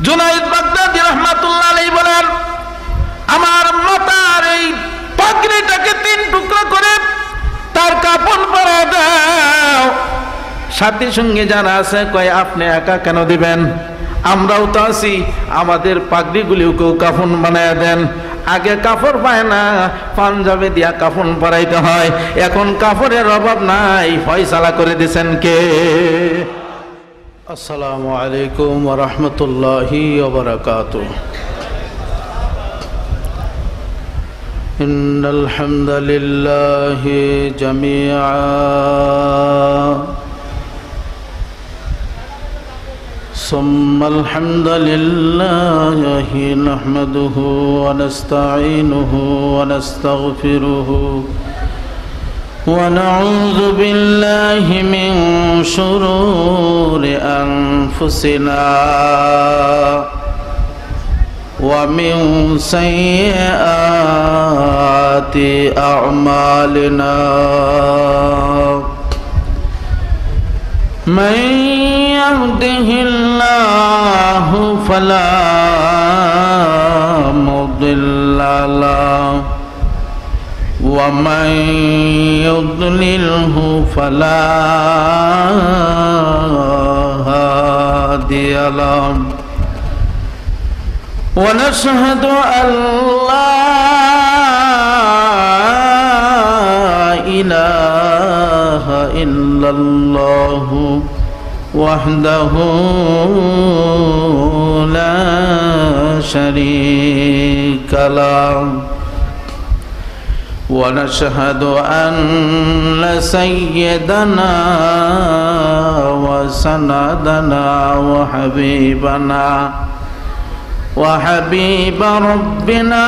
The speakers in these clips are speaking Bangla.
জুনাইদ বাগদাদী রাহমাতুল্লাহ আলাইহি বলেন, আমার মাতার এই পাগড়িটাকে 3 টুকরা করে তার কাফন পরায় দাও। সাথী সঙ্গে যারা আছে কয়, আপনি একা কেন দিবেন? আমরাও তো আছি, আমাদের পাগড়িগুলিকেও কাফন বানায় দেন। আগে কাপড় পায় না, পাঞ্জাবে দিয়া কাফন পরাইতে হয়, এখন কাপড়ের অভাব নাই, ফয়সালা করে দিয়েছেন কে? আসসালামু আলাইকুম ওয়া রাহমাতুল্লাহি ওয়া বারাকাতুহু। ইন্নাল হামদালিল্লাহি জামিআ ثم الحمد لله نحمده ونستعينه ونستغفره ونعوذ بالله من شرور أنفسنا ومن سيئات أعمالنا من يهده الله فلا مضل له ومن يضلله فلا هادي له ونشهد أن لا إله إلا الله وحده لا شريك له ونشهد أن سيدنا وسندنا وحبيب ربنا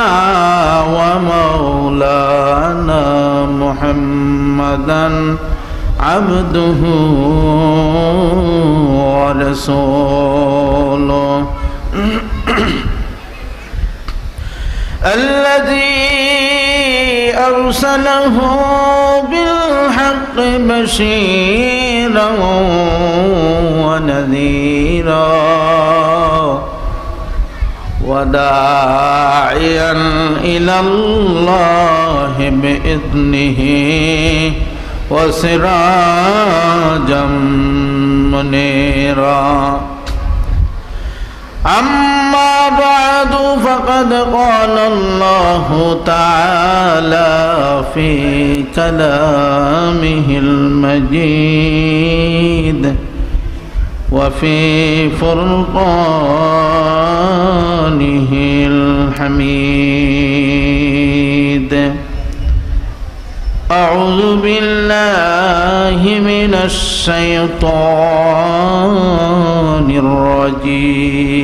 ومولانا محمدا عبده ورسوله الذي أرسله بالحق بشيرا ونذيرا وداعيا إلى الله بإذنه وسراجا منيرا أما بعد فقد قال الله تعالى في كلامه المجيد وفي فرقانه الحميد أعوذ بالله من الشيطان الرجيم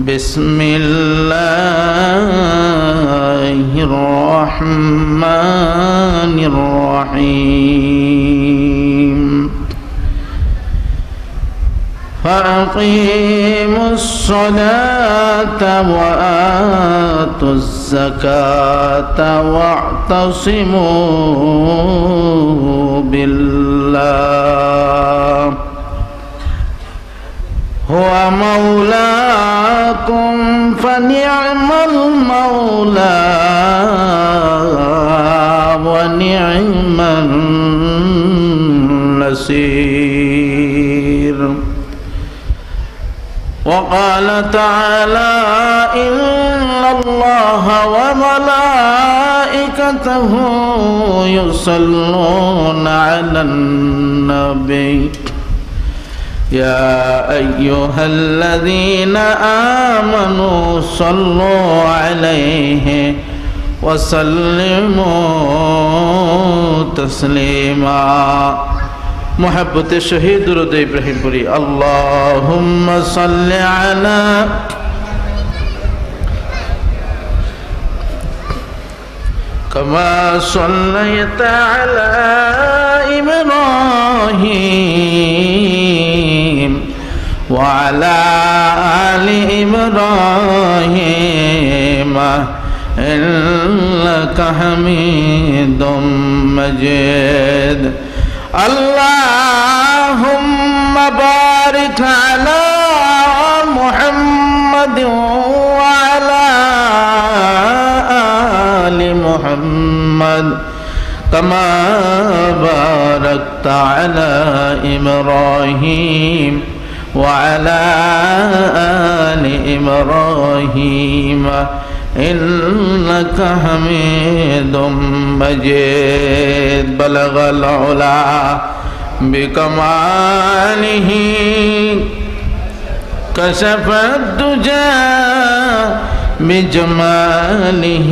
بسم الله الرحمن الرحيم فأقيموا الصلاة وآتوا الزكاة واعتصموا بالله هو مولاكم فنعم المولى ونعم النصير وقال تعالى إن الله وملائكته يصلون على النبي يا أيها الذين آمنوا صلوا عليه وسلموا تسليما محبت شهيد درود إبراهيم پوری اللهم صل على كما صليت على إبراهيم وعلى آل إبراهيم إنك حميد مجيد اللهم بارك وبارك على محمد وعلى آل محمد كما باركت على إبراهيم وعلى آل إبراهيم إنك حميد مجيد بلغ العلا بكماله كشف الدجى بجماله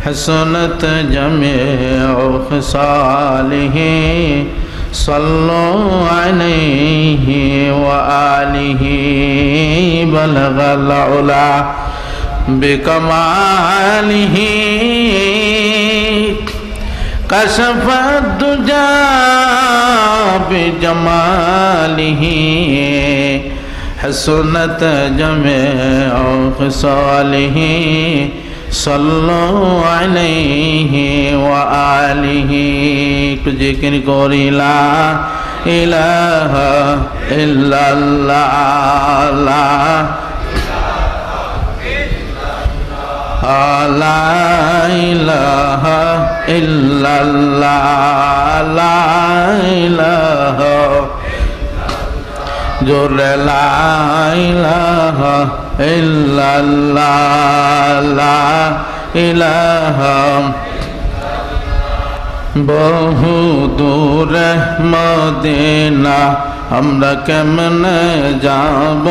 حسنت جميع خصاله صلوا عليه وآله بلغ العلا بكماله كشف الدجى بجماله حسنت جميع خصاله صلوا عليه وآله ذكر قولي لا إله إلا الله لا إله إلا الله لا إله جور لا إله إلا الله لا إله বহু দূরে মদিনা আমরা কেমনে যাব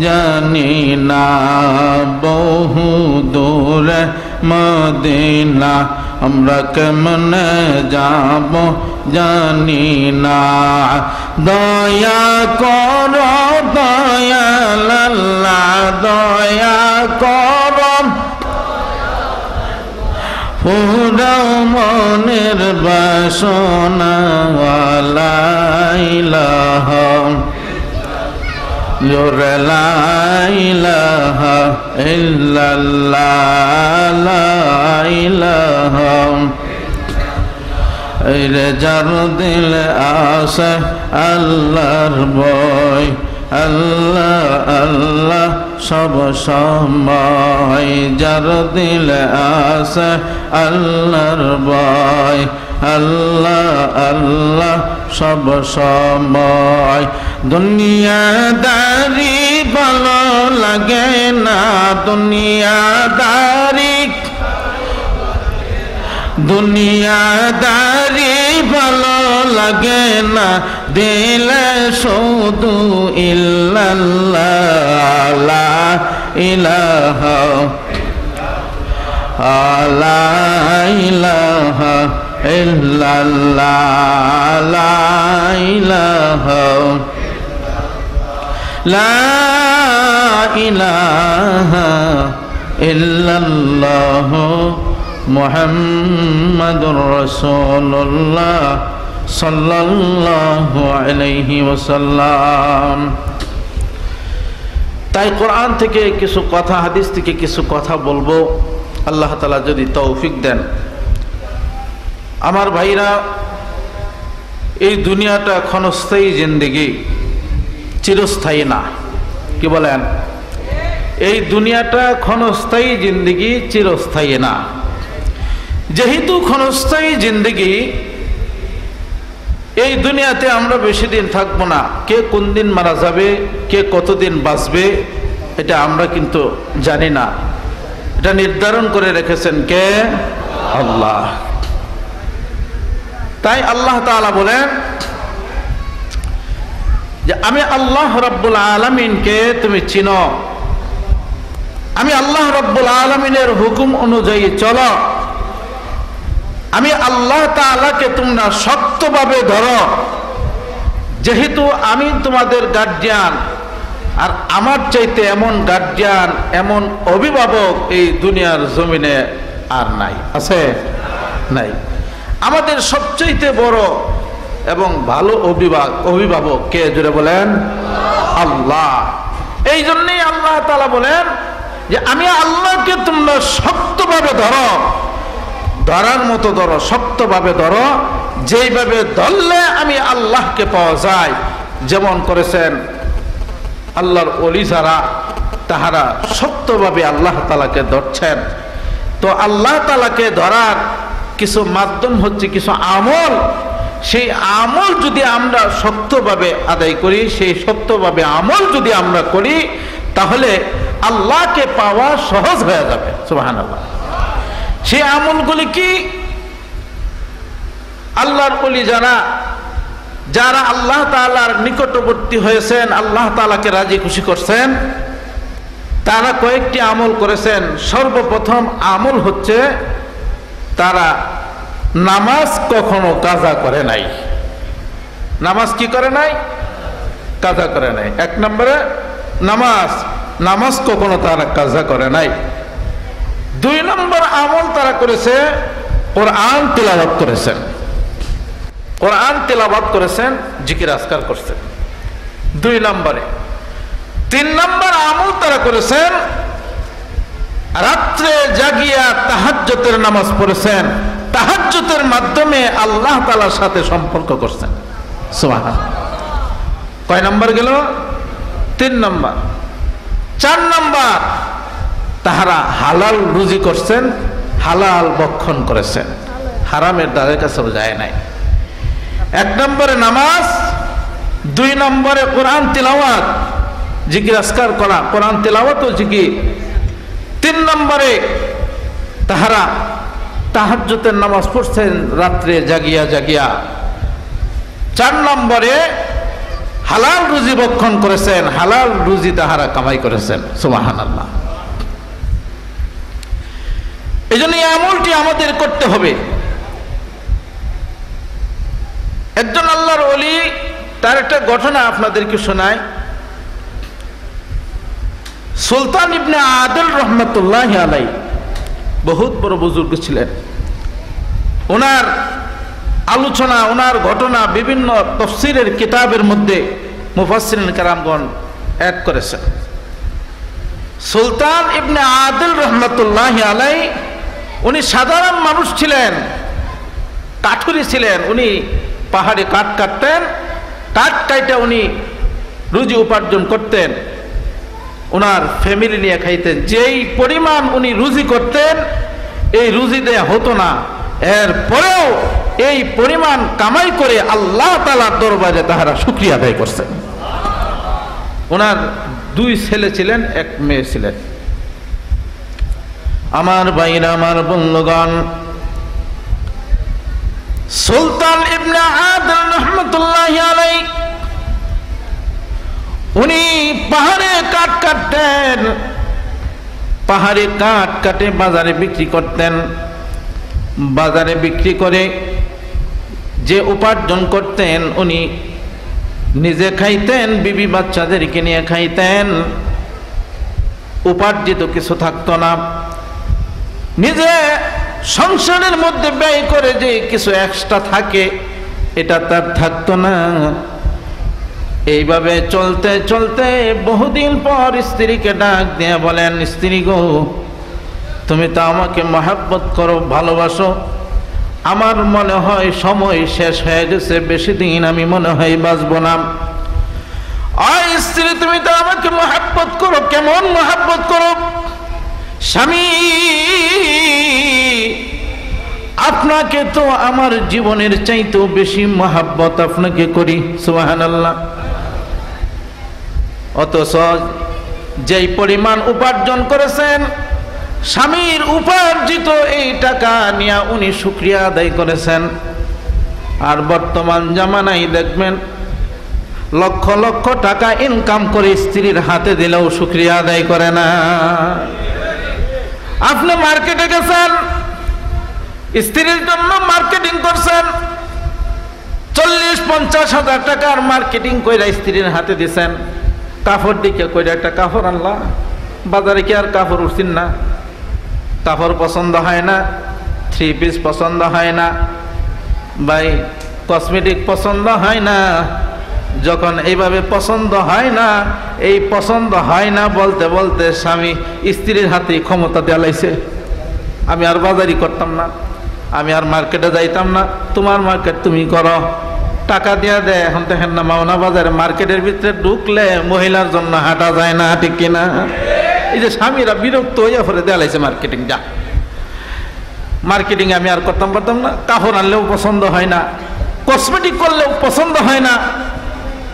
জানি না বহু দূরে মদিনা আমরা কেমনে যাব জানি না দয়া করো দয়াল আল্লাহ দয়া করো পুরাও মনের বাসনা লা ইলাহা জোরে লা ইলাহা ইল্লাল্লাহ লা ইলাহা রে যার দিল আসে আল্লাহর ভয় আল্লাহ আল্লাহ সব সময় যার দিল আসে আল্লাহর ভয় আল্লাহ আল্লাহ সব সময় দুনিয়াদারি ভালো লাগে না দুনিয়াদারি ভালো লাগে না দিলে শুধু ইল্লাল্লাহ লা ইলাহা লা ইলাহা ইল্লাল্লাহ লা ইলাহা লা ইলাহা ইল্লাল্লাহ মুহাম্মাদুর রাসূলুল্লাহ সাল্লাল্লাহু আলাইহি ওয়াসাল্লাম। তাই কোরআন থেকে কিছু কথা হাদিস থেকে কিছু কথা বলবো আল্লাহ তাআলা যদি তৌফিক দেন। আমার ভাইরা, এই দুনিয়াটা ক্ষণস্থায়ী জিন্দেগি, চিরস্থায়ী না। কি বলেন? এই দুনিয়াটা ক্ষণস্থায়ী জিন্দেগি, চিরস্থায়ী না। যেহেতু ক্ষণস্থায়ী জিন্দেগি, এই দুনিয়াতে আমরা বেশি দিন থাকবো না। কে কোন দিন মারা যাবে, কে কতদিন বাঁচবে, এটা আমরা কিন্তু জানি না। এটা নির্ধারণ করে রেখেছেন কে? আল্লাহ। তাই আল্লাহ তাআলা বলেন যে আমি আল্লাহ রাব্বুল আলামিনকে তুমি চিনো, আমি আল্লাহ রাব্বুল আলামিনের হুকুম অনুযায়ী চলো, আমি আল্লাহ তাআলাকে তোমরা শক্তভাবে ধরো। যেহেতু আমি তোমাদের গার্জিয়ান, আর আমার চাইতে এমন গার্জিয়ান, এমন অভিভাবক এই দুনিয়ার জমিনে আর নাই। আছে? নাই। আমাদের সবচাইতে বড় এবং ভালো অভিভাবক কে? জুড়ে বলেন আল্লাহ। এই জন্যই আল্লাহ তাআলা বলেন যে আমি আল্লাহকে তোমরা শক্তভাবে ধরো, ধরার মতো ধরো, শক্তভাবে ধরো, যেইভাবে ধরলে আমি আল্লাহকে পাওয়া যায় যেমন করেছেন আল্লাহর ওলি যারা, তাহারা সত্যভাবে আল্লাহ তাআলাকে ধরছেন। তো আল্লাহ তাআলাকে ধরার কিছু মাধ্যম হচ্ছে কিছু আমল। সেই আমল যদি আমরা শক্তভাবে আদায় করি, সেই শক্তভাবে আমল যদি আমরা করি, তাহলে আল্লাহকে পাওয়া সহজ হয়ে যাবে। সুবহানাল্লাহ। সেই আমলগুলি কি? আল্লাহর ওলি যারা আল্লাহ তাআলার নিকটবর্তী হয়েছেন, আল্লাহ তাআলাকে রাজি খুশি করছেন, তারা কয়েকটি আমল করেছেন। সর্বপ্রথম আমল হচ্ছে তারা নামাজ কখনো কাজা করে নাই। নামাজ কি করে নাই? কাজা করে নাই। এক নম্বরে নামাজ কখনো তারা কাজা করে নাই। 2 নম্বর আমল তারা করেছে, কোরআন তিলাওয়াত করেছেন। কোরআন তিলাওয়াত করেছেন, জিকির আজকার করছেন 2 নম্বরে। 3 নম্বর আমল তারা করেছেন, রাত্রে জাগিয়া তাহাজ্জুদের নামাজ পড়েছেন, তাহাজ্জুদের মাধ্যমে আল্লাহ তাআলার সাথে সম্পর্ক করছেন। সুবহানাল্লাহ। কয় নম্বর গেল? 3 নম্বর। 4 নম্বর, তাহারা হালাল রুজি করছেন, হালাল ভক্ষণ করেছেন, হারামের দ্বারের কাছেও যায় নাই। 1 নম্বরে নামাজ, 2 নম্বরে কোরআন তিলাওয়াত, জিকির আজকার করা, কোরআন তিলাওয়াত ও জিকির। 3 নম্বরে তাহারা তাহাজ্জুদের নামাজ পড়ছেন রাত্রে জাগিয়া জাগিয়া। 4 নম্বরে হালাল রুজি ভক্ষণ করেছেন, হালাল রুজি তাহারা কামাই করেছেন। সুবহানাল্লাহ। এই জন্য এই আমলটি আমাদের করতে হবে। একজন আল্লাহর ওলি, তার একটা ঘটনা আপনাদেরকে শোনায়। সুলতান ইবনে আদিল রহমতুল্লাহি আলাইহি বহুত বড় বুজুর্গ ছিলেন। ওনার আলোচনা, ওনার ঘটনা বিভিন্ন তাফসীরের কিতাবের মধ্যে মুফাসসিরিন কেরামগণ অ্যাড করেছেন। সুলতান ইবনে আদিল রহমতুল্লাহি আলাইহি উনি সাধারণ মানুষ ছিলেন, কাঠুরি ছিলেন। উনি পাহাড়ে কাঠ কাটতেন, কাঠ কাইটা উনি রুজি উপার্জন করতেন, ওনার ফ্যামিলি নিয়ে খাইতেন। যেই পরিমাণ উনি রুজি করতেন, এই রুজি দেয়া হতো না। এরপরেও এই পরিমাণ কামাই করে আল্লাহ তাআলার দরবারে তাহারা শুকরিয়া আদায় করছেন। ওনার 2 ছেলে ছিলেন, 1 মেয়ে ছিলেন। আমার ভাইরা, আমার বন্ধুগণ, সুলতান ইবনে আদিল রহমতুল্লাহি আলাইহি উনি পাহাড়ে কাঠ কাটতেন, পাহাড়ে কাঠ কাটে বাজারে বিক্রি করতেন। বাজারে বিক্রি করে যে উপার্জন করতেন, উনি নিজে খাইতেন, বিবি বাচ্চাদেরকে নিয়ে খাইতেন। উপার্জিত কিছু থাকতো না। নিজে সংসারের মধ্যে ব্যয় করে যে কিছু এক্সট্রা থাকে, এটা তার থাকতো না। এইভাবে চলতে চলতে বহুদিন পর স্ত্রীকে ডাক দিয়ে বলেন, স্ত্রী গো, তুমি তো আমাকে মহব্বত করো, ভালোবাসো। আমার মনে হয় সময় শেষ হয়ে গেছে, বেশি দিন আমি মনে হয় বাঁচবো না। আয় স্ত্রী, তুমি তো আমাকে মহব্বত করো। কেমন মহব্বত করো? স্বামী, আপনাকে তো আমার জীবনের চাইতেও বেশি মহব্বত আপনাকে করি। সুবহানাল্লাহ। অথচ যেই পরিমাণ উপার্জন করেছেন, স্বামীর উপার্জিত এই টাকা নিয়ে উনি শুকরিয়া আদায় করেছেন। আর বর্তমান জামানায় দেখবেন লক্ষ লক্ষ টাকা ইনকাম করে স্ত্রীর হাতে দিলেও শুকরিয়া আদায় করে না। আপনি মার্কেটে গেছেন, স্ত্রীর জন্য মার্কেটিং করছেন, 40-50 হাজার টাকার মার্কেটিং কইরা স্ত্রীর হাতে দিছেন। কাপড় দিকে কইরা একটা কাপড় আনলা, বাজারে কি আর কাপড় উঠছেন না? কাপড় পছন্দ হয় না, 3 পিস পছন্দ হয় না, ভাই কসমেটিক পছন্দ হয় না। যখন এইভাবে পছন্দ হয় না, এই পছন্দ হয় না বলতে বলতে স্বামী স্ত্রীর হাতে ক্ষমতা দেয়া লাইছে। আমি আর বাজারি করতাম না, আমি আর মার্কেটে যাইতাম না, তোমার মার্কেট তুমি করো, টাকা দিয়া দেয়। এখন দেখেন না মাওনা বাজারে মার্কেটের ভিতরে ঢুকলে মহিলার জন্য হাঁটা যায় না, ঠিক কিনা? এই যে স্বামীরা বিরক্ত হইয়া পরে দেয়ালাইছে মার্কেটিং, যা মার্কেটিং আমি আর করতাম পারতাম না, কাপড় আনলেও পছন্দ হয় না, কসমেটিক করলেও পছন্দ হয় না,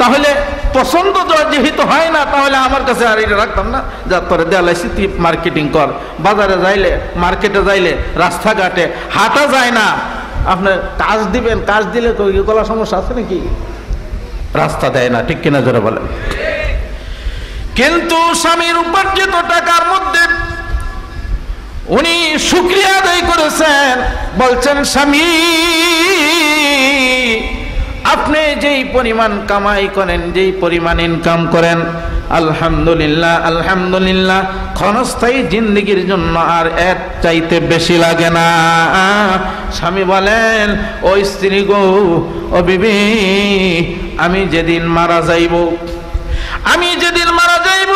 তাহলে পছন্দ যেহেতু হয় না তাহলে আমার কাছে আর এটা রাখতাম না, যা তোরে দেয়ালাইছি তুই মার্কেটিং কর। বাজারে যাইলে, মার্কেটে যাইলে, রাস্তাঘাটে হাঁটা যায় না, আপনি কাজ দিবেন, কাজ দিলে গলা সমস্যা আছে নাকি? রাস্তা দেয় না, ঠিক কিনা জোরে বলেন। কিন্তু স্বামীর উপার্জিত টাকার মধ্যে উনি শুকরিয়া আদায় করেছেন, বলছেন স্বামী আপনি যেই পরিমাণ কামাই করেন, যেই পরিমাণ ইনকাম করেন, আলহামদুলিল্লাহ আলহামদুলিল্লাহ, ক্ষণস্থায়ী জিন্দেগির জন্য আর এর চাইতে বেশি লাগে না। স্বামী বলেন, ও স্ত্রী গো, ও বিবি, আমি যেদিন মারা যাইব, আমি যেদিন মারা যাইব,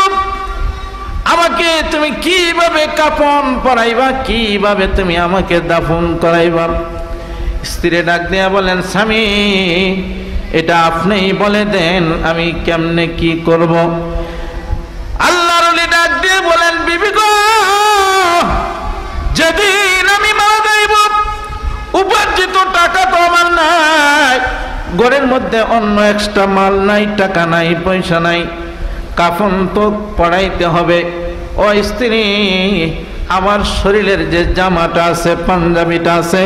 আমাকে তুমি কিভাবে কাফন পরাইবা, কিভাবে তুমি আমাকে দাফন করাইবা? স্ত্রী ডাক দিয়া বলেন, স্বামী এটা আপনিই বলে দেন, আমি কেমনে কি করব? আল্লাহর ওলি ডাক দিয়ে বলেন, বিবি গো, যেদিন আমি মারা যাইব, উপার্জিত টাকা তো আমার নাই, ঘরের মধ্যে অন্য এক্সট্রা মাল নাই, টাকা নাই, পয়সা নাই, কাফন তো পড়াইতে হবে। ও স্ত্রী, আমার শরীরের যে জামাটা আছে, পাঞ্জাবিটা আছে,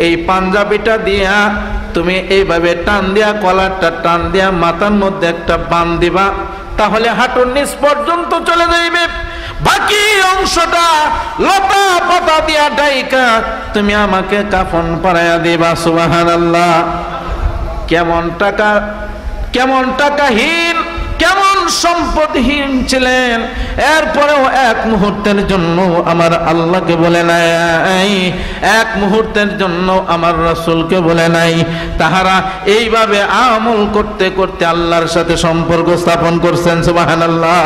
এই পাঞ্জাবিটা দিয়া তুমি এইভাবে টান দিয়া, কলারটা টান দিয়া মাথার মধ্যে একটা বান দিবা, তাহলে হাঁটুর নিচ পর্যন্ত চলে যাইবে। বাকি অংশটা লতা পাতা দিয়া ডাইকা তুমি আমাকে কাফন পরাইয়া দিবা। সুবহানাল্লাহ। কেমন টাকাহীন, কেমন সম্পদহীন ছিলেন, এরপরেও এক মুহূর্তের জন্য আমার আল্লাহকে বলে নাই, এক মুহূর্তের জন্য আমার রাসূলকে বলে নাই। তাহারা এইভাবে আমল করতে করতে আল্লাহর সাথে সম্পর্ক স্থাপন করছেন। সুবহানাল্লাহ।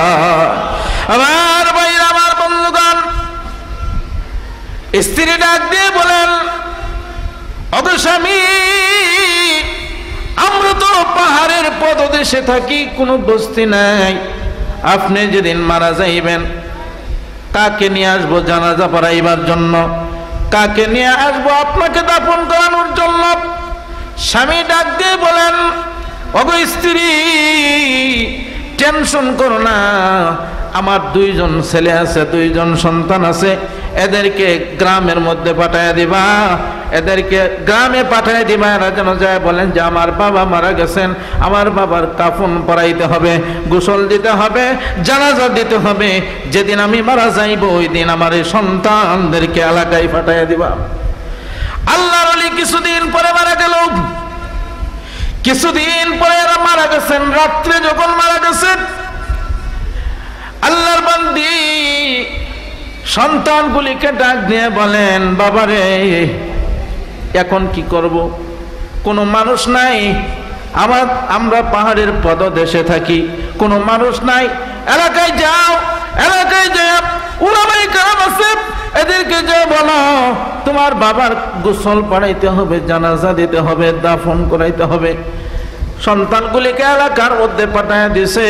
আমার ভাইরা, আমার বন্ধুগণ, স্ত্রী ডাক দিয়ে বলেন, ওগো স্বামী, আমরা তো পাহাড়ের পদদেশে থাকি, কোনো বস্তি নাই, আপনি যেদিন মারা যাইবেন, কাকে নিয়ে আসবো জানাজা পড়াইবার জন্য, কাকে নিয়ে আসবো আপনাকে দাফন করানোর জন্য? স্বামী ডাক দিয়ে বলেন, ওগো স্ত্রী, টেনশন করো না, আমার দুইজন ছেলে আছে, দুইজন সন্তান আছে, এদেরকে গ্রামের মধ্যে পাঠাইয়া দিবা, এদেরকে গ্রামে পাঠাইয়া দিবা, এরা যেন যায় বলেন যে আমার বাবা মারা গেছেন, আমার বাবার কাফন পরাইতে হবে, গোসল দিতে হবে, জানাজা দিতে হবে, যেদিন আমি মারা যাইব ওই দিন আমার এই সন্তানদেরকে এলাকায় পাঠাইয়া দিবা। আল্লাহর ওলি কিছুদিন পরে মারা গেল, কিছুদিন পরে এরা মারা গেছেন। রাত্রে যখন মারা গেছেন, আল্লাহর বান্দি সন্তানগুলিকে ডাক দিয়ে বলেন, বাবারে এখন কি করব? কোনো মানুষ নাই, আমরা পাহাড়ের পদদেশে থাকি, কোনো মানুষ নাই, এলাকায় যাও, এলাকায় যাও, উলামায়ে কেরাম আছে, এদেরকে যে বলো তোমার বাবার গোসল পড়াইতে হবে, জানাজা দিতে হবে, দাফন করাইতে হবে। সন্তানগুলিকে এলাকার মধ্যে পাঠায় দিছে।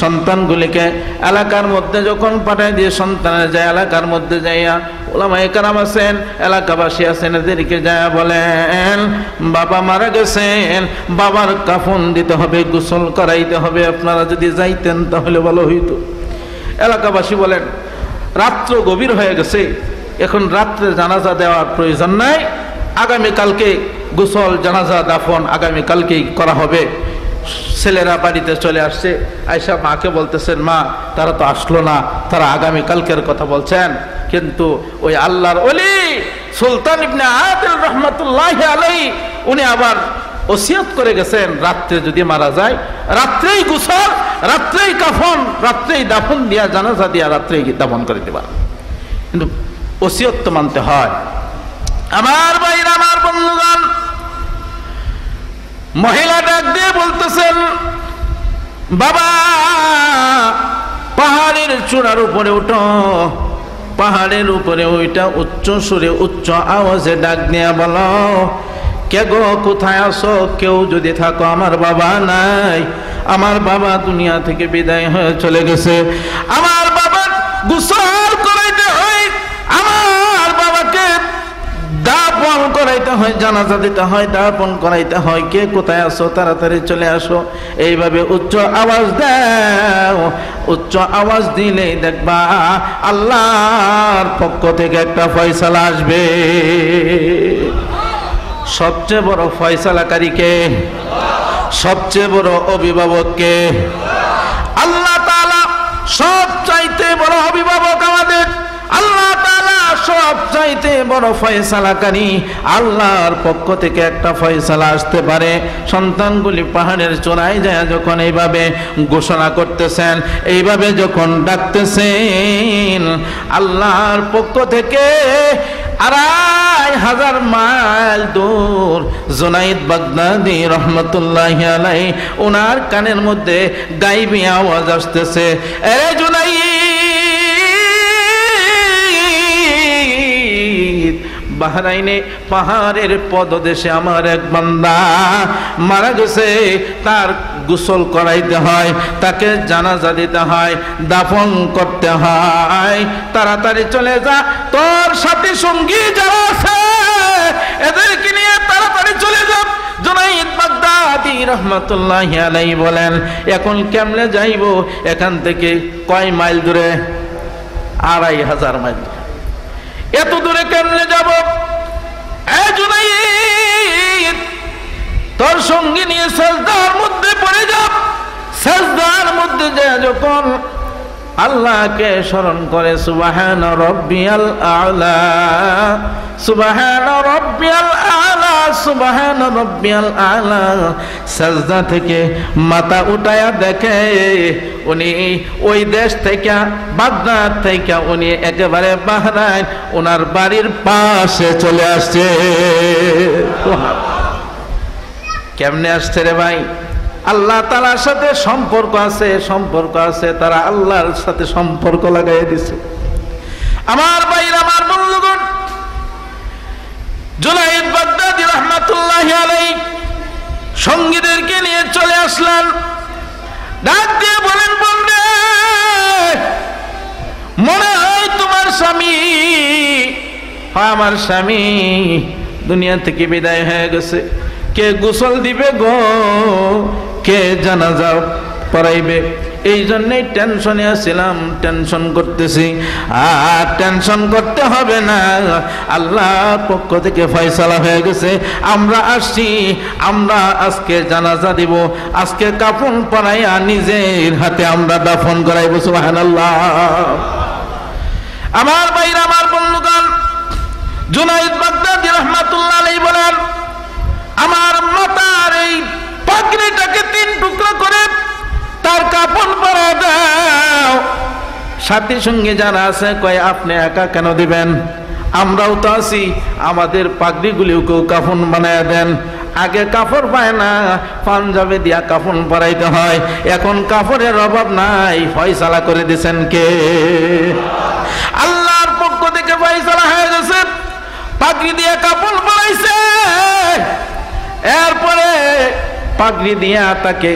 সন্তানগুলিকে এলাকার মধ্যে যখন পাঠায় দিয়ে সন্তানের যায়, এলাকার মধ্যে যাইয়া উলামায়ে কেরাম আছেন, এলাকাবাসী আছেন, এদেরকে যায় বলেন, বাবা মারা গেছেন, বাবার কাফন দিতে হবে, গোসল করাইতে হবে, আপনারা যদি যাইতেন তাহলে ভালো হইতো। এলাকাবাসী বলেন, রাত্র গভীর হয়ে গেছে, এখন রাত্রে জানাজা দেওয়ার প্রয়োজন নাই, আগামীকালকে গোসল, জানাজা, দাফন আগামীকালকেই করা হবে। ছেলেরা বাড়িতে চলে আসছে, আয়েশা মাকে বলতেছেন, মা তারা তো আসলো না, তারা আগামীকালকের কথা বলছেন। কিন্তু ওই আল্লাহর ওলি সুলতান ইবনে আদিল রহমাতুল্লাহি আলাইহি উনি আবার ওসিয়ত করে গেছেন, রাত্রে যদি মারা যায়, রাত্রেই গোসল, রাত্রেই কাফন, রাত্রেই দাফন দিয়া, জানাজা দিয়া রাত্রেই দাফন করে দিবা। কিন্তু ওসিয়ত তো মানতে হয়। আমার ভাইরা, আমার বন্ধুগণ, মহিলা ডাক দিয়ে বলতেছেন, বাবা পাহাড়ের চূড়ার উপরে উঠো, পাহাড়ের উপরে ওইটা উচ্চ সুরে উচ্চ আওয়াজে ডাক দিয়া বলো, কে গো কোথায় আসো? কেউ যদি থাকো, আমার বাবা নাই, আমার বাবা দুনিয়া থেকে বিদায় হয়ে চলে গেছে। আমার বাবার গোসল করাইতে হয়, আমার বাবাকে দাফন করাইতে হয়, জানাজা দিতে হয়, দাফন করাইতে হয়। কে কোথায় আসো? তাড়াতাড়ি চলে আসো। এইভাবে উচ্চ আওয়াজ দাও। উচ্চ আওয়াজ দিলেই দেখবা আল্লাহর পক্ষ থেকে একটা ফয়সালা আসবে। সবচেয়ে বড় ফয়সালাকারী কে? সবচেয়ে বড় অভিভাবক কে? আল্লাহ তাআলা সবচাইতে বড় অভিভাবক আমাদের। আল্লাহ তাআলা সবচাইতে বড় ফয়সালাকারী। আল্লাহর পক্ষ থেকে একটা ফয়সালা আসতে পারে। সন্তানগুলি পাহাড়ের চূড়ায় যায় যখন এইভাবে ঘোষণা করতেছেন, এইভাবে যখন ডাকতেছেন, আল্লাহর পক্ষ থেকে ২৫০০ মাইল দূর জুনাইদ বাগদাদী রহমতুল্লাহি আলাইহি ওনার কানের মধ্যে গায়বী আওয়াজ আসতেছে, এ জুনাইদ, বাহরাইনে পাহাড়ের পদদেশে আমার এক বান্দা মারা গেছে, তার গোসল করাইতে হয়, তাকে জানাজা দিতে হয়, দাফন করতে হয়। তাড়াতাড়ি চলে যা, তোর সাথী সঙ্গী যারা আছে এদেরকে নিয়ে তাড়াতাড়ি চলে যা। জুনাইদ বাগদাদী রহমতুল্লাহি আলাইহি বলেন, এখন কেমনে যাইব? এখান থেকে কয় মাইল দূরে? ২৫০০ মাইল। এত দূরে কেমনে যাব? এ জুনাইদ, তোর সঙ্গী নিয়ে সাজদার মধ্যে পড়ে যা। সাজদার মধ্যে যায় যখন আল্লাহকে স্মরণ করে, সুবহান রাব্বিয়াল আ'লা, সুবহান রাব্বিয়াল আ'লা, সুবহান রাব্বিয়াল আ'লা। সাজদা থেকে মাথা উঠায়া দেখে উনি ওই দেশ থেকে, বাগদাদ থেকে উনি একেবারে বাহরাইন ওনার বাড়ির পাশে চলে আসছে। কেমনে আসছে রে ভাই? আল্লাহ তাআলার সাথে সম্পর্ক আছে, সম্পর্ক আছে, তারা আল্লাহর সাথে সম্পর্ক লাগাই দিছে। আমার ভাইরা, আমার বন্ধুগণ, জুনাইদ বাগদাদী রহমাতুল্লাহি আলাইহি সঙ্গীদেরকে নিয়ে চলে আসলেন। ডাক দিয়ে বলেন, বন্ধু, মনে হয় তোমার স্বামী, হ্যাঁ আমার স্বামী দুনিয়া থেকে বিদায় হয়ে গেছে। কে গোসল দিবে গো? কে জানাজা পড়াইবে? এই জন্যই টেনশনে আছিলাম, টেনশন করতেছি। আর টেনশন করতে হবে না, আল্লাহর পক্ষ থেকে ফয়সালা হয়ে গেছে। আমরা আসছি, আমরা আজকে জানাজা দিব, আজকে কাফন পরাইয়া নিজের হাতে আমরা দাফন করাইব। সুবহানাল্লাহ। আমার ভাইরা, আমার বন্ধুগণ, জুনাইদ বাগদাদী রাহমাতুল্লাহ আলাইহি বলেন, আমার মাতার এই পাগড়িটাকে ৩ টুকরা করে তার কাফন পরা দাও। সাথী সঙ্গে যারা আছে কয়, আপনি একা কেন দিবেন? আমরাও তো আছি, আমাদের পাগড়িগুলিকেও কাফন বানায় দেন। আগে কাপড় পায় না, পাঞ্জাবে দিয়া কাফন পরাইতে হয়। এখন কাপড়ের অভাব নাই, ফয়সালা করে দিয়েছেন কে? আল্লাহর পক্ষ থেকে ফয়সালা হয়ে গেছে। পাগড়ি দিয়ে কাফন পরাইছে, এরপরে পাগড়ি দিয়া তাকে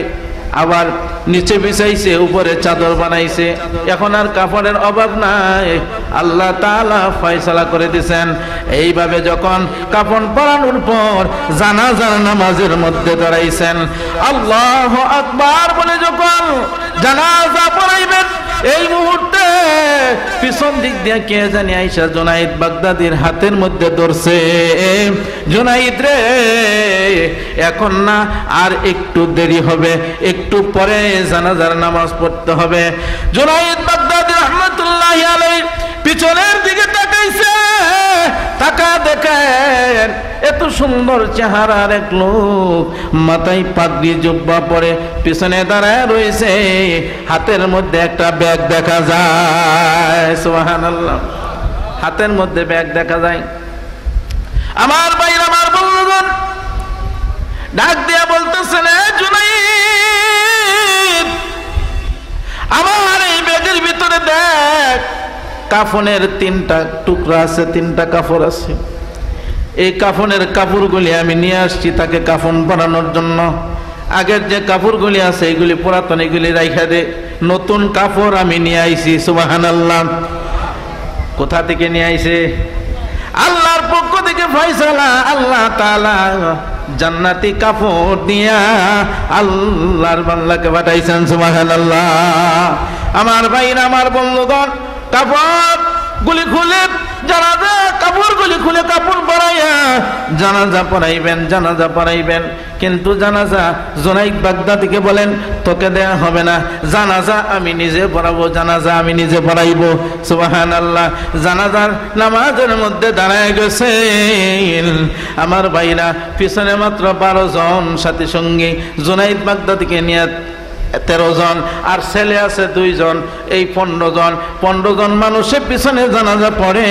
আবার নিচে বিছাইছে, উপরে চাদর বানাইছে। এখন আর কাপড়ের অভাব নাই, আল্লাহ তাআলা ফয়সালা করে দিয়েছেন। এইভাবে যখন কাফন পরানোর পর জানাজার নামাজের মধ্যে দাঁড়াইছেন, আল্লাহু আকবার বলে যখন জানাজা পড়াইবেন, এই মুহূর্তে পিছন দিক দিয়ে কে জানি আইসা জুনাইদ বাগদাদীর হাতের মধ্যে ধরছে। জুনাইদ রে, এখন না, আর একটু দেরি হবে, একটু পরে জানাজার নামাজ পড়তে হবে। জুনাইদ বাগদাদী রাহমাতুল্লাহি আলাইহি পিছনের দিকে তাকাইছে। তাকা দেখেন এত সুন্দর চেহারার এক লোক, মাথায় পাগড়ি জুব্বা পরে পিছনে দাঁড়ায় রয়েছে, হাতের মধ্যে একটা ব্যাগ দেখা যায়। সুবহানাল্লাহ। হাতের মধ্যে ব্যাগ দেখা যায়। আমার ভাইরা, আমার বন্ধুগণ, ডাক দিয়া বলতেছেন, জুনাইদ, আমার এই ব্যাগের ভিতরে দেখ, কাফনের 3টা টুকরা আছে, 3টা কাপড় আছে। এই কাফনের কাপড়গুলি আমি নিয়ে আসছি তাকে কাফন পরানোর জন্য। আগের যে কাপড়গুলি আছে এগুলি পুরাতন, এগুলি রাইখা দে, নতুন কাপড় আমি নিয়ে আইছি। সুবহানাল্লাহ। কোথা থেকে নিয়ে আইছে? আল্লাহর পক্ষ থেকে ফয়সালা। আল্লাহ তাআলা জান্নাতি কাপড় দিয়া আল্লাহর বান্দাকে পাঠাইছেন। সুবহানাল্লাহ। আমার ভাইরা, আমার বন্ধুগণ, কাপড় গুলি খুলে জানাজা, কাপড়গুলি খুলে কাপড় পরাইয়া জানাজা পড়াইবেন, জানাজা পড়াইবেন। কিন্তু জানাজা জুনাইদ বাগদাদীকে বলেন তোকে দেয়া হবে না, জানাজা আমি নিজে পড়াবো, জানাজা আমি নিজে পড়াইবো। সুবহানাল্লাহ। জানাজার নামাজের মধ্যে দাঁড়ায় গেছেন আমার ভাইরা, পিছনে মাত্র 12 জন সাথী সঙ্গী, জুনাইদ বাগদাদীকে নিয়ে 13 জন, আর ছেলে আছে 2 জন, এই 15 জন মানুষের পিছনে জানাজা পড়ে।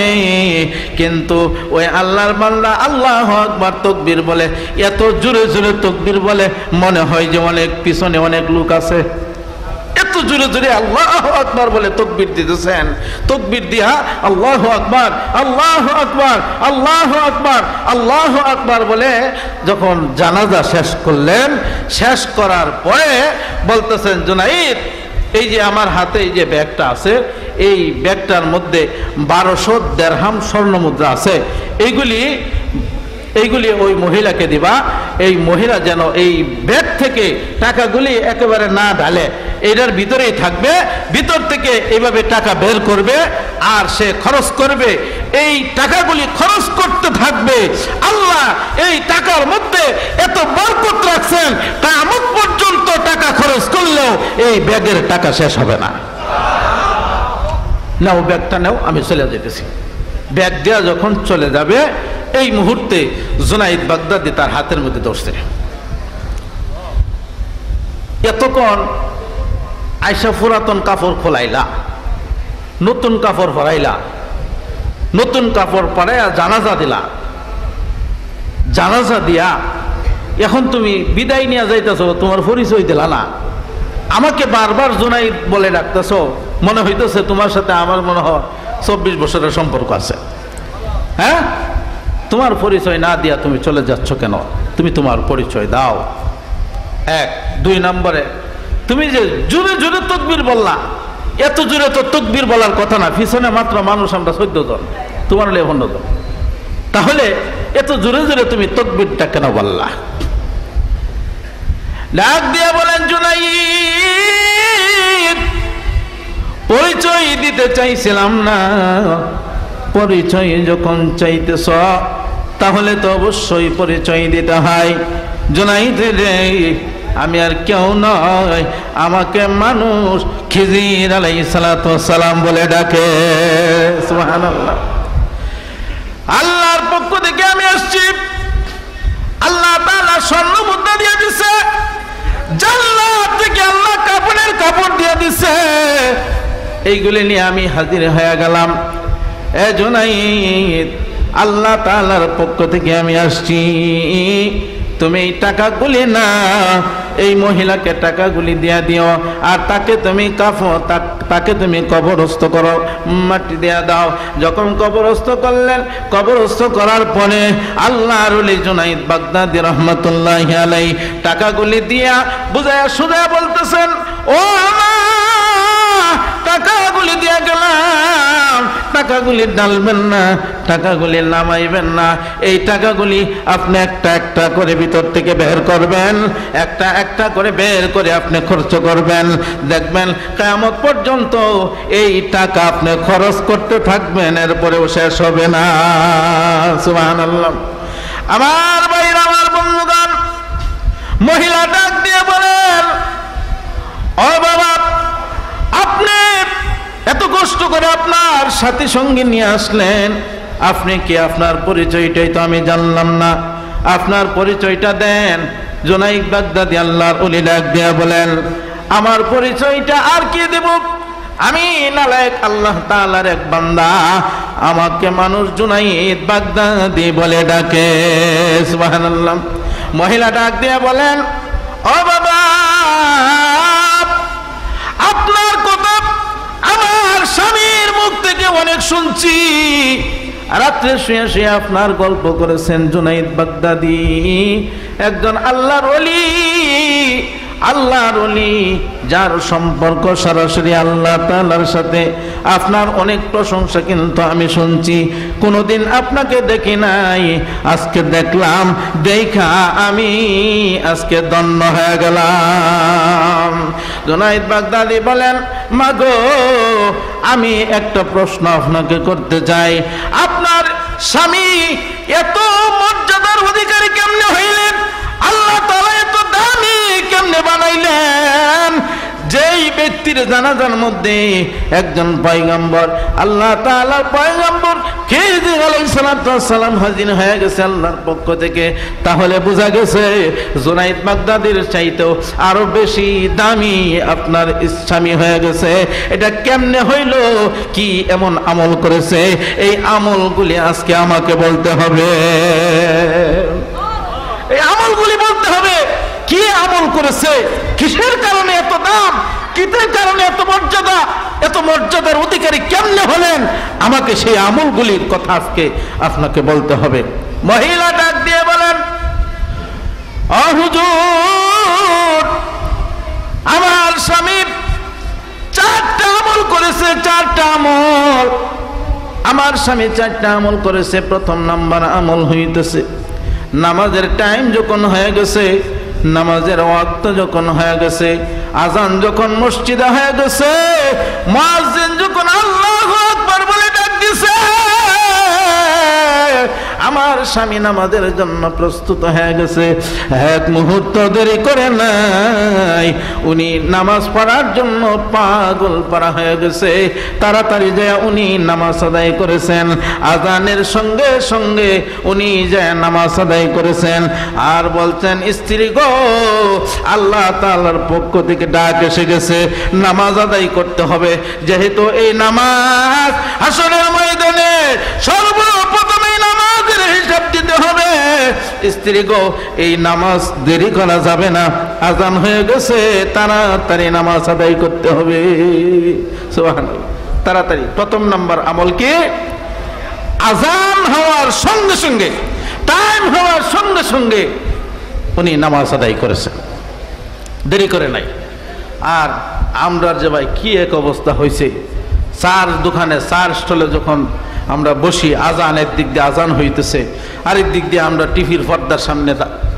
কিন্তু ওই আল্লাহর বান্দা আল্লাহু আকবার তাকবীর বলে, এত জোরে জোরে তাকবীর বলে মনে হয় যে অনেক পিছনে অনেক লোক আছে। এত জোরে জোরে আল্লাহু আকবার বলে তাকবীর দিতেছেন। তাকবীর দিয়া আল্লাহু আকবার, আল্লাহু আকবার, আল্লাহু আকবার, আল্লাহু আকবার বলে যখন জানাজা শেষ করলেন, শেষ করার পরে বলতেছেন জুনাইদ, এই যে আমার হাতে এই যে ব্যাগটা আছে, এই ব্যাগটার মধ্যে 1200 দিরহাম স্বর্ণ মুদ্রা আছে, এইগুলি ওই মহিলাকে দিবা। এই মহিলা যেন এই ব্যাগ থেকে টাকাগুলি একেবারে না ঢালে, এটার ভিতরেই থাকবে, ভিতর থেকে এইভাবে টাকা বের করবে আর সে খরচ করবে। এই টাকাগুলি খরচ করতে থাকবে। আল্লাহ এই টাকার মধ্যে এত বরকত রাখছেন, কিয়ামত পর্যন্ত টাকা খরচ করলেও এই ব্যাগের টাকা শেষ হবে না। নাও ব্যাগটা নাও, আমি চলে যেতেছি। ব্যাগ দেওয়া যখন চলে যাবে, এই মুহূর্তে জুনাইদ বাগদাদী তার হাতের মধ্যে ধরছে। এতক্ষণ আয়সা পুরাতন কাপড় খোলাইলা, নতুন কাপড় পরাইলা, নতুন কাপড় পরাইয়া জানাজা দিলা। জানাজা দিয়া এখন তুমি বিদায় নিয়ে যাইতেছ, তোমার পরিচয় দিলা না। আমাকে বারবার জুনাইদ বলে ডাকতেছ, মনে হইতেছে তোমার সাথে আমার মনে হয় 24 বছরের সম্পর্ক আছে। হ্যাঁ, তোমার পরিচয় না দিয়া তুমি চলে যাচ্ছ কেন? তুমি তোমার পরিচয় দাও। 1, 2 নম্বরে তুমি যে জোরে জোরে তাকবীর বললা, এত জোরে তো তাকবীর বলার কথা না, পিছনে মাত্র মানুষ আমরা 14 জন, তোমার হলে 15 জন, তাহলে এত জোরে জোরে তুমি তাকবীরটা কেন বললা? ডাক দিয়ে বলেন জুনাইদ, পরিচয় দিতে চাইছিলাম না, পরিচয় যখন চাইতেছ তাহলে তো অবশ্যই পরিচয় দিতে হয়। জুনাইদ রে, আমি আর কেউ নয়, আমাকে মানুষ খিজির আলাইহিস সালাতু ওয়াস সালাম বলে ডাকে। সুবহানাল্লাহ। আল্লাহর পক্ষ থেকে আমি আসছি, আল্লাহ তাআলা স্বর্ণ মুদ্রা দিয়ে দিছে, জান্নাত থেকে আল্লাহ কাপড়ের কাপড় দিয়ে দিছে, এইগুলি নিয়ে আমি হাজির হয়ে গেলাম। এ জুনাইদ, আল্লাহ তাআলার পক্ষ থেকে আমি আসছি, তুমি এই টাকাগুলি না, এই মহিলাকে টাকাগুলি দিয়া দিও, আর তাকে তুমি তাকে তুমি কবরস্থ করো, মাটি দিয়া দাও। যখন কবরস্থ করলেন, কবরস্থ করার পরে আল্লাহর ওলি জুনাইদ বাগদাদী রহমাতুল্লাহি আলাইহি টাকাগুলি দিয়া বুঝায়া সুজায়া বলতেছেন, ও টাকাগুলি দিয়ে গেলাম, টাকাগুলি ডালবেন না, টাকাগুলি নামাইবেন না, এই টাকাগুলি আপনি একটা একটা করে ভিতর থেকে বের করবেন, একটা একটা করে বের করে আপনি খরচ করবেন। দেখবেন কিয়ামত পর্যন্ত এই টাকা আপনি খরচ করতে থাকবেন, এরপরেও শেষ হবে না। সুবহানাল্লাহ। আমার ভাইরা, আমার বন্ধুগণ, মহিলা ডাক দিয়ে বলেন, ও বাবা, আপনি এত কষ্ট করে আপনার সাথী সঙ্গী নিয়ে আসলেন, আপনি কি আপনার পরিচয়টাই তো আমি জানলাম না, আপনার পরিচয়টা দেন। জুনাইদ বাগদাদী আল্লাহর ওলি ডাক দিয়া বলেন, আমার পরিচয়টা আর কি দেব, আমি নালায়েক আল্লাহ তাআলার এক বান্দা, আমাকে মানুষ জুনাইদ বাগদাদী বলে ডাকে। সুবহানাল্লাহ। মহিলা ডাক দিয়া বলেন, ও বাবা, আপনার কথা আমার স্বামীর মুখ থেকে অনেক শুনছি, রাত্রে শুয়ে শুয়ে আপনার গল্প করেছেন জুনাইদ বাগদাদি একজন আল্লাহর ওলি, আল্লাহর ওলি যার সম্পর্ক সরাসরি আল্লাহ তাআলার সাথে। আপনার অনেক প্রশংসা কিন্তু আমি শুনছি, কোনোদিন আপনাকে দেখি নাই, আজকে দেখলাম, দেখা আমি আজকে ধন্য হয়ে গেলাম। জুনাইদ বাগদাদি বলেন, মাগো আমি একটা প্রশ্ন আপনাকে করতে চাই, আপনার স্বামী এত মর্যাদার অধিকারী কেমনে হইলেন? আল্লাহ তাআলা এত দামি কেমনে বানাইলেন? যেই ব্যক্তির জানাজার মধ্যে একজন পয়গম্বর, আল্লাহ তাআলার পয়গম্বর খিজির আলাইহিস সালাম হাজির হয়ে গেছে আল্লাহর পক্ষ থেকে, তাহলে বোঝা গেছে জুনাইদ বাগদাদির চাইতেও আরো বেশি দামি আপনার স্বামী হয়ে গেছে। এটা কেমনে হইল? কি এমন আমল করেছে? এই আমলগুলি আজকে আমাকে বলতে হবে, এই আমলগুলি বলতে হবে। কি আমল করেছে? কিসের কারণে এত দাম? কিসের কারণে এত মর্যাদা? এত মর্যাদার অধিকারী কেমনে হলেন? আমাকে সেই আমলগুলির কথা আজকে আপনাকে বলতে হবে। মহিলা ডাক দিয়ে বলেন, ও হুজুর, আমার স্বামী 4টা আমল করেছে, 4টা আমল। আমার স্বামী 4টা আমল করেছে। প্রথম নাম্বার আমল হইতেছে, নামাজের টাইম যখন হয়ে গেছে, নামাজের ওয়াক্ত যখন হয়ে গেছে, আজান যখন মসজিদে হয়ে গেছে, মুয়াজ্জিন যখন আল্লাহু আকবার বলে ডাক দিছে, আমার স্বামী নামাজের জন্য প্রস্তুত হয়ে গেছে। এক মুহূর্ত দেরি করে নাই, উনি নামাজ পড়ার জন্য পাগল পারা হয়ে গেছে। তাড়াতাড়ি যায় উনি নামাজ আদায় করেছেন, আজানের সঙ্গে সঙ্গে উনি যায় নামাজ আদায় করেছেন। আর বলছেন, স্ত্রী গো, আল্লাহ তাআলার পক্ষ থেকে ডাক এসে গেছে, নামাজ আদায় করতে হবে। যেহেতু এই নামাজ হাসরের ময়দানে সর্বপ্রথম এই নামাজের হিসাব দিতে হবে, স্ত্রী গো এই নামাজ দেরি করা যাবে না, আজান হয়ে গেছে, তাড়াতাড়ি নামাজ আদায় করতে হবে। সুবহানাল্লাহ, তাড়াতাড়ি। প্রথম নাম্বার আমল কি? আজান হওয়ার সঙ্গে সঙ্গে, টাইম হওয়ার সঙ্গে সঙ্গে উনি নামাজ আদায় করেছেন, দেরি করে নাই। আর আমরা যে ভাই কি এক অবস্থা হয়েছে, চার দোকানে, চার স্টলে যখন আমরা বসি, আজানের দিক দিয়ে আজান হইতেছে, আরেক দিক দিয়ে আমরা টিভির পর্দার সামনে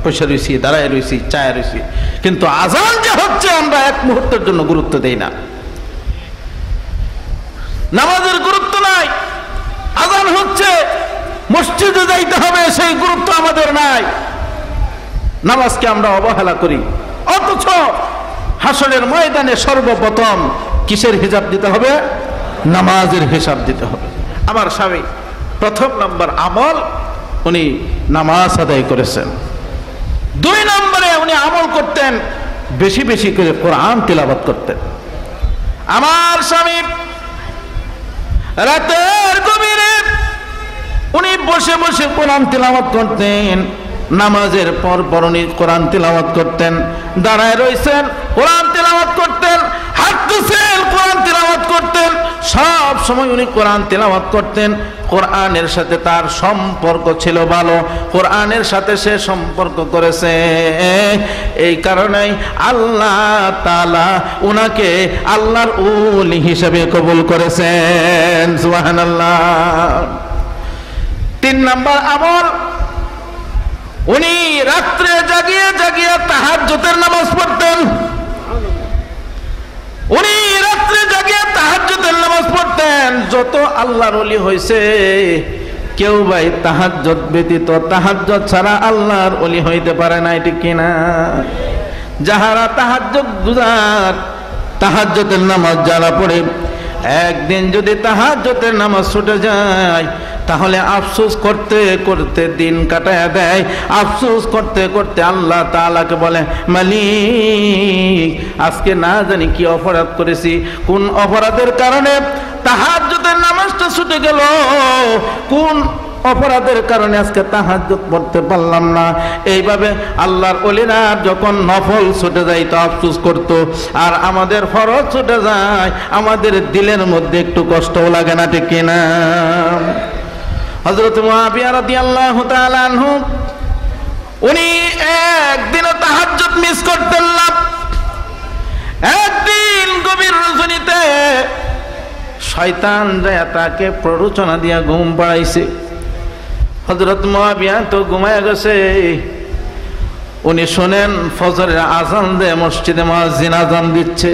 বসে রয়েছি, দাঁড়ায় রয়েছি, চায় রয়েছি, কিন্তু আজান যে হচ্ছে আমরা এক মুহূর্তের জন্য গুরুত্ব দেই না। নামাজের গুরুত্ব নাই, আজান হচ্ছে, মসজিদে যাইতে হবে, সেই গুরুত্ব আমাদের নাই। নামাজকে আমরা অবহেলা করি। অথচ হাসরের ময়দানে সর্বপ্রথম কিসের হিসাব দিতে হবে? নামাজের হিসাব দিতে হবে। আমার স্বামী প্রথম নাম্বার আমল, উনি নামাজ আদায় করেছেন। 2 নম্বরে উনি আমল করতেন, বেশি বেশি করে কোরআন তিলাওয়াত করতেন। আমার স্বামী রাতের গভীরে উনি বসে বসে কোরআন তিলাওয়াত করতেন। নামাজের পর পর উনি কোরআন তিলাওয়াত করতেন, দাঁড়ায় রয়েছেন কোরআন তিলাওয়াত করতেন, হাঁটতেছেন কোরআন তিলাওয়াত করতেন, সব সময় উনি কোরআন তিলাওয়াত করতেন। কোরআনের সাথে তার সম্পর্ক ছিল ভালো, কোরআনের সাথে সে সম্পর্ক করেছে। এই কারণেই আল্লাহ তাআলা উনাকে আল্লাহর ওলি হিসেবে কবুল করেছেন। সুবহানাল্লাহ। 3 নাম্বার আমল, উনি রাত্রে জাগিয়ে জাগিয়ে তাহাজ্জুদের নামাজ পড়তেন। উনি রাত্রে জাগিয়ে তাহাজ্জুদের নামাজ পড়তেন। যত আল্লাহর ওলি হয়েছে, কেউ ভাই তাহাজ্জুদ ব্যতীত, তাহাজ্জুদ ছাড়া আল্লাহর ওলি হইতে পারে না, ঠিক কিনা? যাহারা তাহাজ্জুদ গুজার, তাহাজ্জুদের নামাজ যারা পড়ে, একদিন যদি তাহাজ্জুদের নামাজ ছুটে যায়, তাহলে আফসোস করতে করতে দিন কাটায় দেয়। আফসোস করতে করতে আল্লাহ তাআলাকে বলে, মালিক আজকে না জানি কি অপরাধ করেছি, কোন অপরাধের কারণে তাহাজ্জুদের নামাজটা ছুটে গেল, কোন অপরাধের কারণে আজকে তাহাজ্জুদ পড়তে পারলাম না। এইভাবে আল্লাহর ওলিরা যখন নফল ছুটে যায় তো আফসোস করত, আর আমাদের ফরজ ছুটে যায় আমাদের দিলের মধ্যে একটু কষ্টও লাগে না, ঠিক কিনা? হযরত মুআবিয়া রাদিয়াল্লাহু তাআলা আনহু উনি একদিনও তাহাজ্জুদ মিস করতেন না। একদিন গভীর রজনীতে শয়তান যায় তাকে প্ররোচনা দিয়া ঘুম পাড়াইছে। হযরত মুআবিয়া তো ঘুমায় গেছে। উনি শোনেন ফজরের আজান দেয়, মসজিদে মুয়াজ্জিন আজান দিচ্ছে।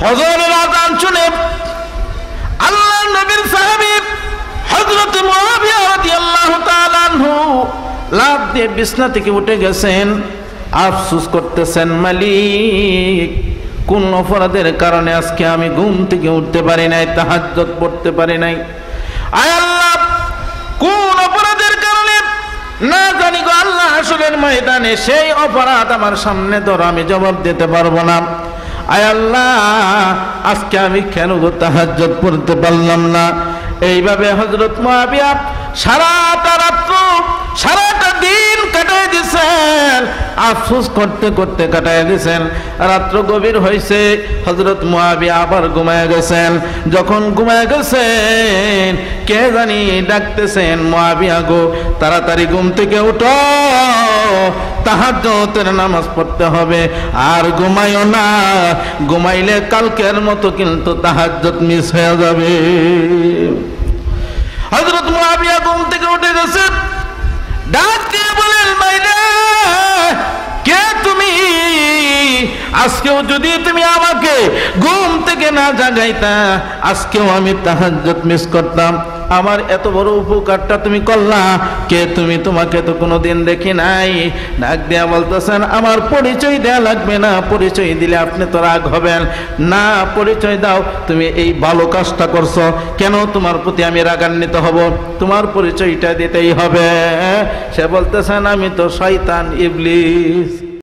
ফজরের আজান শুনে আল্লাহর নবীর সাহাবী হযরত মুআবিয়া রাদিয়াল্লাহু তাআলা আনহু লাফ দিয়ে বিছনা থেকে উঠে গেছেন। আফসোস করতেছেন, মালিক কোন অপরাধের কারণে আজকে আমি ঘুম থেকে উঠতে পারি নাই, তাহাজ্জুদ পড়তে পারি নাই। আয় আল্লাহ, কোন অপরাধের কারণে না জানি গো আল্লাহ, হাসরের ময়দানে সেই অপরাধ আমার সামনে ধরো, আমি জবাব দিতে পারবো না। আয় আল্লাহ, আজকে আমি কেন গো তাহাজ্জুদ পড়তে পারলাম না। এইভাবে হযরত মুআবিয়া সারাটা রাত্র সারাটা দিন কাটাই দিয়েছেন, আফসোস করতে করতে কাটাই দিয়েছেন। রাত্র গভীর হয়েছে, হযরত মুআবিয়া আবার ঘুমায় গেছেন। যখন ঘুমায় গেছেন, কে জানি ডাকতেছেন, মুআবিয়া গো তাড়াতাড়ি ঘুম থেকে উঠো, তাহাজ্জুদের নামাজ পড়তে হবে, আর ঘুমাইও না, ঘুমাইলে কালকের মতো কিন্তু তাহাজ্জুদ মিস হয়ে যাবে। হযরত মুআবিয়া ঘুম থেকে উঠে গেছেন, ডাক দিয়ে বলেন, মাইরে কে তুমি? আজকেও যদি তুমি আমাকে ঘুম থেকে না জাগাইতা, আজকেও আমি তাহাজ্জুদ মিস করতাম। আমার এত বড় উপকারটা তুমি করলা, কে তুমি? তোমাকে তো কোনোদিন দেখি নাই। ডাক দিয়া বলতেছেন, আমার পরিচয় দেয়া লাগবে না, পরিচয় দিলে আপনি তো রাগ হবেন না, পরিচয় দাও, তুমি এই ভালো কাজটা করছো, কেন তোমার প্রতি আমি রাগান্বিত হব? তোমার পরিচয়টা দিতেই হবে। সে বলতেছেন, আমি তো শয়তান, ইবলিস।